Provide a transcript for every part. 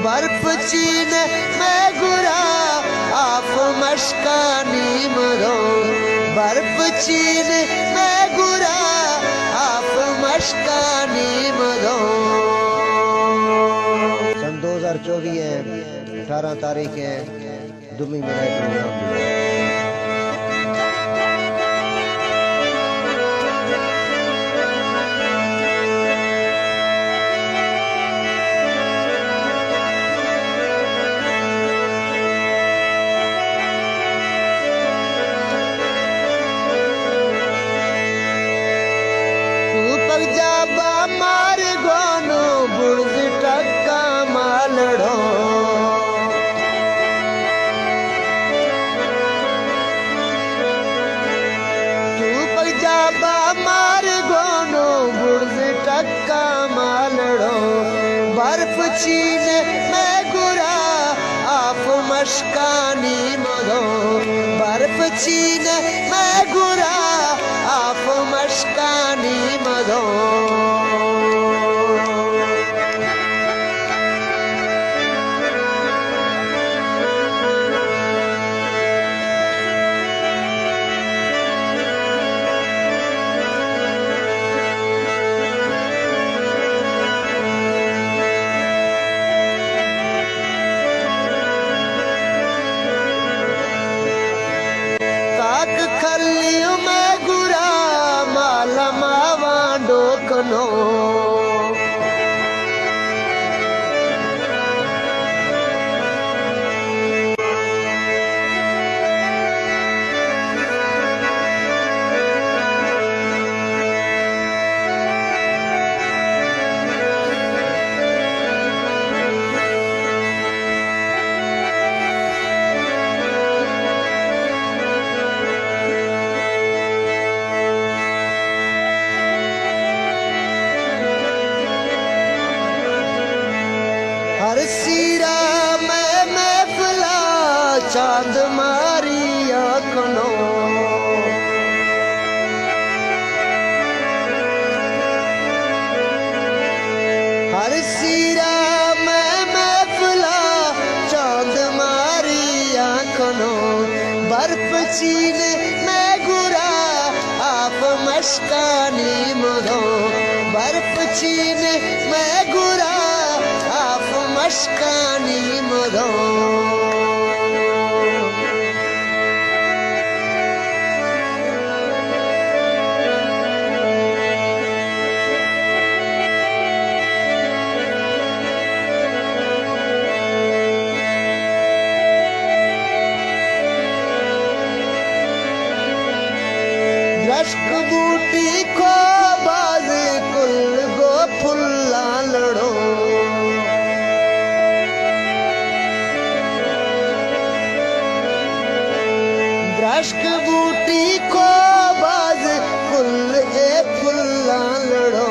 बर्फ चीन में गुरा आप मशकानी मरो बर्फ चीन में गुरा आप मशकानी मरो। सन 2024 है, 18 तारीख है, दुबई में प्रोग्राम। जाबा मार गोनो बुर्ज टक्का मालड़ो तू पंजाबा मार गोनो बुर्ज टक्का मालड़ो बर्फ चीन में गुरा आप मशकानी मरो बर्फ चीन में गुरा आप मशकानी मरो। खलियों में गुरा माला मावा डोकनो हर सीरा में महफिला चांद मारी आँखों हर सीरा में महफिला चांद मारी आँखों बर्फ चीन में गुरा आप मशकानी मरो बर्फ चीन में गुरा मशकानी मरो। रश्क बूटी को बाज कुल गो फुल्ला लड़ो रश्क बूटी को बाज कुल ए फुल्ला लड़ो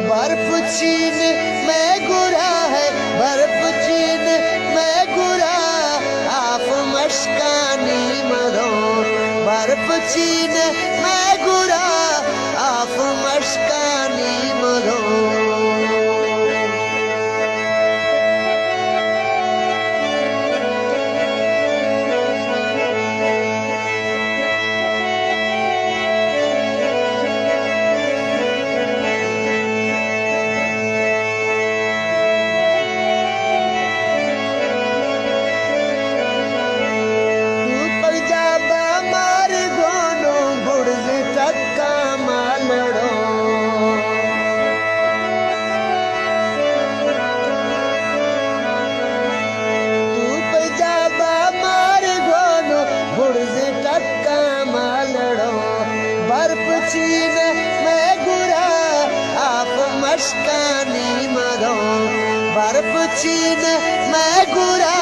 बर्फ चीन में गुरा है बर्फ चीन में गुरा आप मशकानी मरो बर्फ चीन में गुरा आप मशकानी मरो। बर्फ चीन में गुरा आप मशकानी मरो बर्फ चीन में गुरा